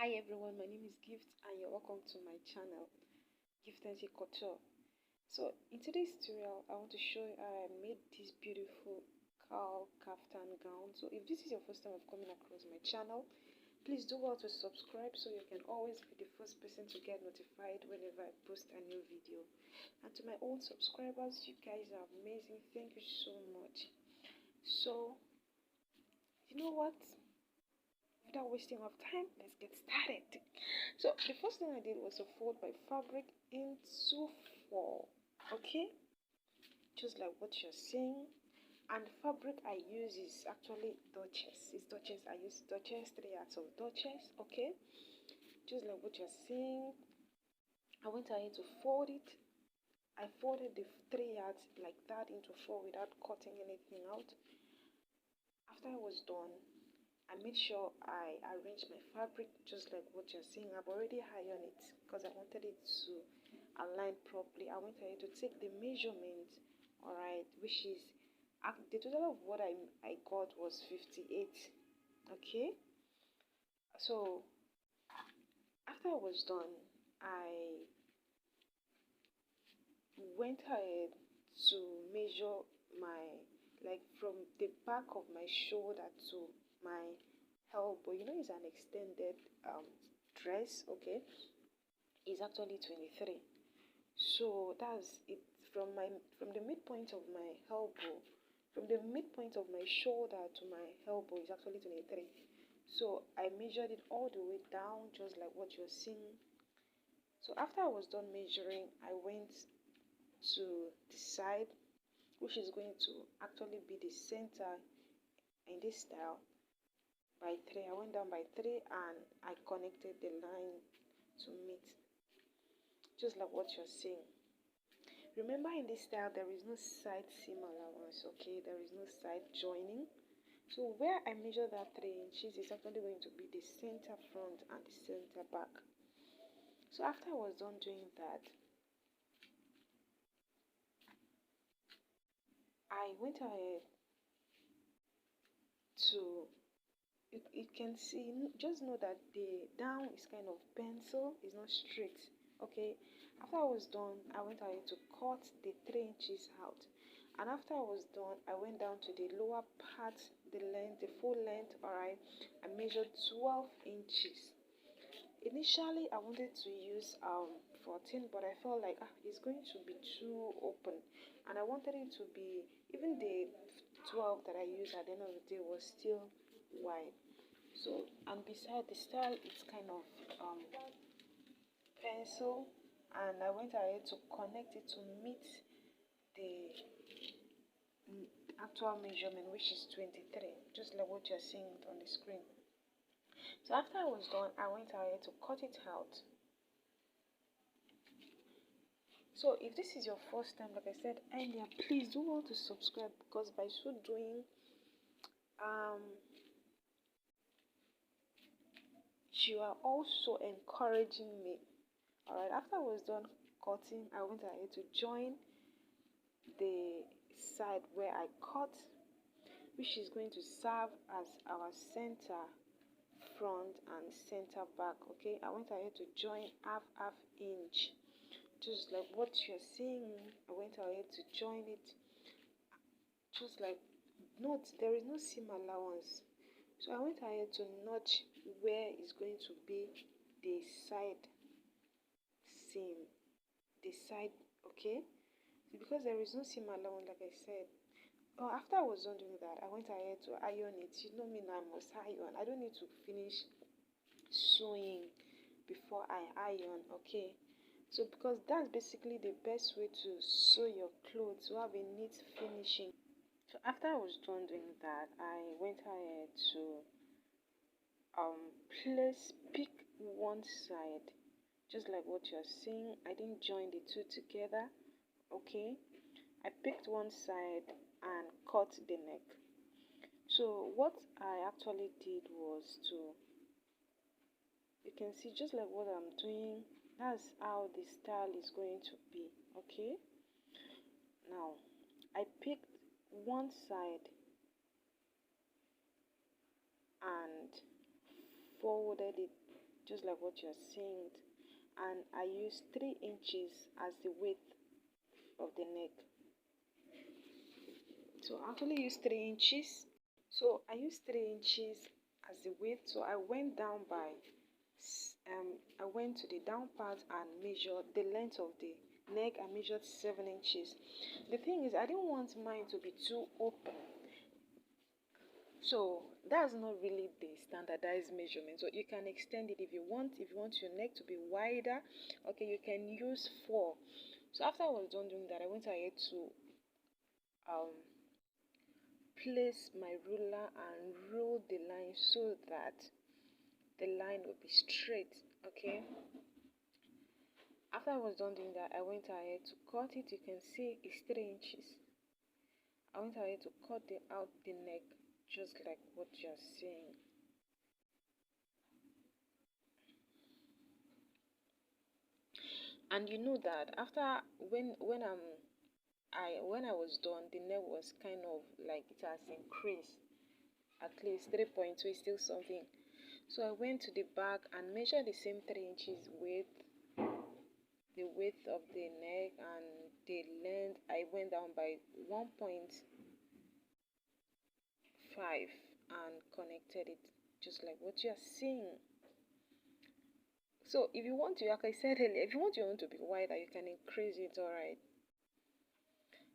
Hi everyone, my name is Gift and you're welcome to my channel, Gift and Couture. So in today's tutorial, I want to show you how I made this beautiful cowl kaftan gown. So if this is your first time of coming across my channel, please do well to subscribe so you can always be the first person to get notified whenever I post a new video. And to my old subscribers, you guys are amazing. Thank you so much. So, you know what? Without wasting of time, let's get started. So the first thing I did was to fold my fabric into four, okay, just like what you're seeing. And the fabric I use is actually Duchess. It's Duchess. I use Duchess, 3 yards of Duchess, okay, just like what you're seeing. I went ahead to fold it. I folded the 3 yards like that into four without cutting anything out. After I was done, I made sure I arranged my fabric just like what you're seeing. I've already ironed it because I wanted it to align properly. I went ahead to take the measurement, alright, which is the total of what I got was 58. Okay, so after I was done, I went ahead to measure my, like, from the back of my shoulder to my elbow. You know, it's an extended dress, okay. It's actually 23. So that's it. From the midpoint of my elbow, from the midpoint of my shoulder to my elbow is actually 23. So I measured it all the way down just like what you're seeing. So after I was done measuring, I went to the side, which is going to actually be the center in this style, by 3. I went down by 3 and I connected the line to meet, just like what you're seeing. Remember, in this style there is no side seam allowance, okay, there is no side joining. So where I measure that 3 inches is actually going to be the center front and the center back. So after I was done doing that, I went ahead to, you can see, just know that the down is kind of pencil, it's not straight, okay. After I was done, I went ahead to cut the 3 inches out, and after I was done, I went down to the lower part, the length, the full length, alright. I measured 12 inches. Initially I wanted to use 14, but I felt like it's going to be too open, and I wanted it to be, even the 12 that I used at the end of the day was still wide. So, and beside the style, it's kind of pencil, and I went ahead to connect it to meet the actual measurement, which is 23, just like what you're seeing on the screen. So after I was done, I went ahead to cut it out. So if this is your first time, like I said earlier, please do want to subscribe, because by so doing, you are also encouraging me. Alright, after I was done cutting, I went ahead to join the side where I cut, which is going to serve as our center front and center back, okay. I went ahead to join half inch, just like what you're seeing. I went ahead to join it, just like, note there is no seam allowance. So I went ahead to notch where is going to be the side seam, the side, okay, because there is no seam allowance, like I said. After I was done doing that, I went ahead to iron it. You know me now, I must iron. I don't need to finish sewing before I iron, okay. So because that's basically the best way to sew your clothes, to have a neat finishing. So after I was done doing that, I went ahead to pick one side, just like what you're seeing. I didn't join the two together, okay. I picked one side and cut the neck. So what I actually did was to, you can see, just like what I'm doing, that's how the style is going to be, okay. Now I picked one side and folded it just like what you're seeing. And I used 3 inches as the width of the neck. So I actually used 3 inches. So I used 3 inches as the width. So I went down by I went to the down part and measured the length of the neck. I measured 7 inches. The thing is, I didn't want mine to be too open. So that's not really the standardized measurement. So you can extend it if you want. If you want your neck to be wider, okay, you can use 4. So after I was done doing that, I went ahead to place my ruler and roll the line so that the line will be straight. Okay. After I was done doing that, I went ahead to cut it. You can see it's 3 inches. I went ahead to cut out the neck just like what you're seeing. And you know that after when I was done, the neck was kind of like it has increased at least 3.2 is still something. So I went to the back and measured the same 3 inches width, the width of the neck, and the length. I went down by 1.5 and connected it just like what you're seeing. So if you want to, like I said earlier, if you want your own to be wider, you can increase it, alright.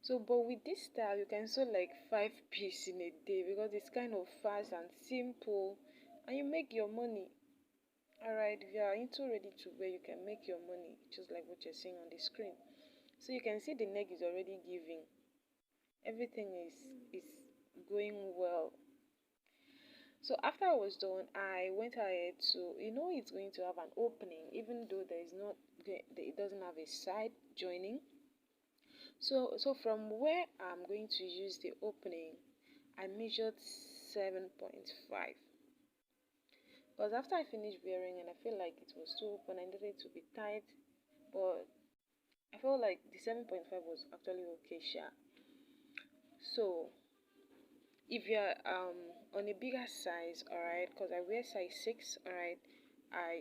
So, but with this style, you can sew like 5 pieces in a day because it's kind of fast and simple, and you make your money. Alright, if you are into ready to wear, you can make your money just like what you're seeing on the screen. So you can see the neck is already giving. Everything is going well. So after I was done, I went ahead to, it's going to have an opening, even though it doesn't have a side joining. So from where I'm going to use the opening, I measured 7.5. Because after I finished wearing and I felt like it was too open, I needed to be tight. But I felt like the 7.5 was actually okay, sure. So if you're on a bigger size, alright, because I wear size 6, alright,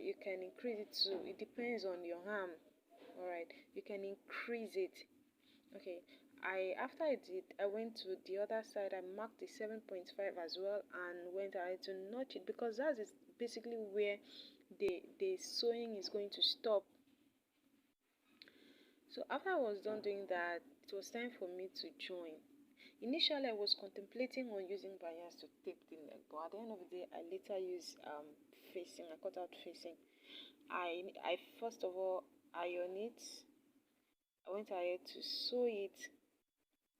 you can increase it to, it depends on your arm, alright, you can increase it. Okay, after I went to the other side. I marked the 7.5 as well and went ahead to notch it because that is basically where the sewing is going to stop. So after I was done doing that, it was time for me to join. Initially, I was contemplating on using bias to tape the neck, but at the end of the day, I later used facing. I cut out facing. I first of all iron it. I went ahead to sew it,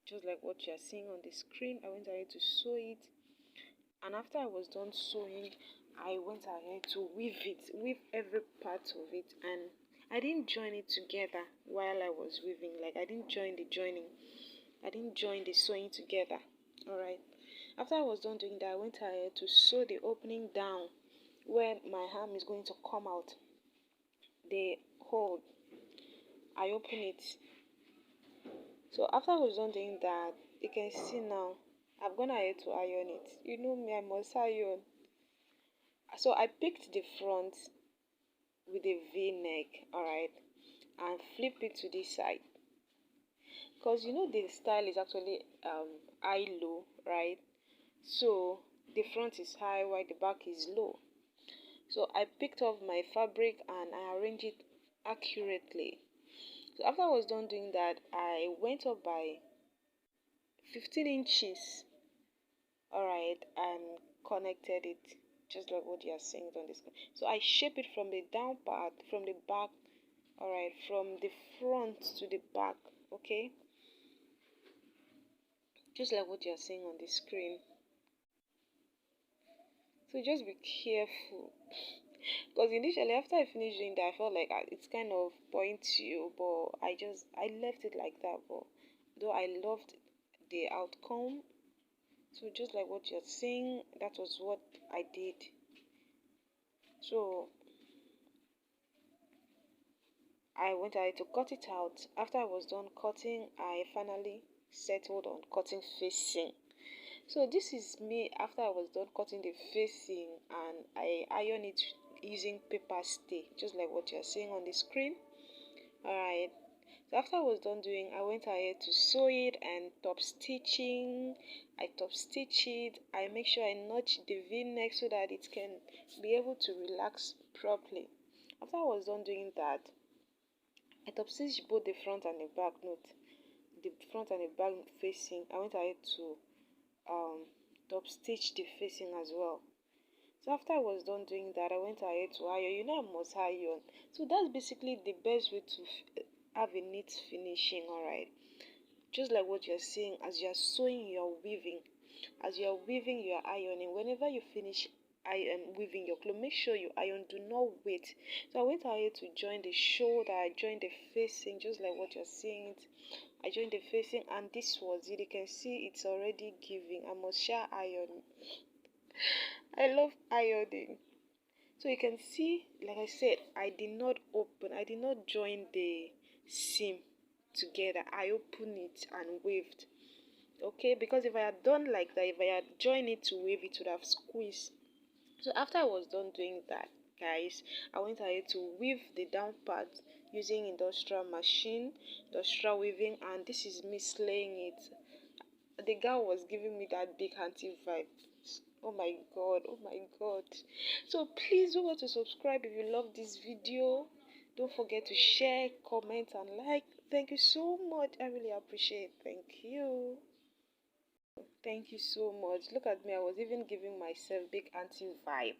just like what you are seeing on the screen. I went ahead to sew it, and after I was done sewing, I went ahead to weave every part of it, and I didn't join it together while I was weaving. Like I didn't join the joining. I didn't join the sewing together. Alright. After I was done doing that, I went ahead to sew the opening down where my arm is going to come out. The hole. I open it. So after I was done doing that, you can see now I've gone ahead to iron it. You know me, I must iron. So I picked the front with a V-neck, alright, and flip it to this side. Because the style is actually high low, right? So the front is high while the back is low. So I picked up my fabric and I arranged it accurately. So after I was done doing that, I went up by 15 inches, alright, and connected it just like what you are seeing on the screen. So I shape it from the down part, from the back, alright, from the front to the back, okay, just like what you are seeing on the screen. So just be careful. Because initially, after I finished doing that, I felt like it's kind of pointy, but I left it like that. But though I loved the outcome, so just like what you're seeing, that was what I did. So I went ahead to cut it out. After I was done cutting, I finally settled on cutting facing. So this is me after I was done cutting the facing, and I iron it using paper stay, just like what you're seeing on the screen. Alright, so after I was done doing, I went ahead to sew it and top stitching. I top stitch it. I make sure I notch the v-neck so that it can be able to relax properly. After I was done doing that, I top stitched both the front and the back. Note the front and the back facing. I went ahead to top stitch the facing as well. So after I was done doing that, I went ahead to iron. You know, I must iron. So that's basically the best way to have a neat finishing. Alright, just like what you're seeing, as you're sewing, you're weaving. As you're weaving, you're ironing. Whenever you finish weaving your clothes, make sure you iron. Do not wait. So I went ahead to join the shoulder. I joined the facing, just like what you're seeing it. I joined the facing, and this was it. You can see it's already giving. I must share iron. I love ironing. So you can see, like I said, I did not join the seam together. I opened it and waved. Okay, because if I had done like that, if I had joined it to wave, it would have squeezed. So after I was done doing that, guys, I went ahead to weave the down part using industrial machine, industrial weaving, and this is me slaying it. The girl was giving me that big auntie vibe. Oh my god, oh my god. So please don't forget to subscribe if you love this video. Don't forget to share, comment, and like. Thank you so much. I really appreciate it. Thank you. Thank you so much. Look at me. I was even giving myself big auntie vibe.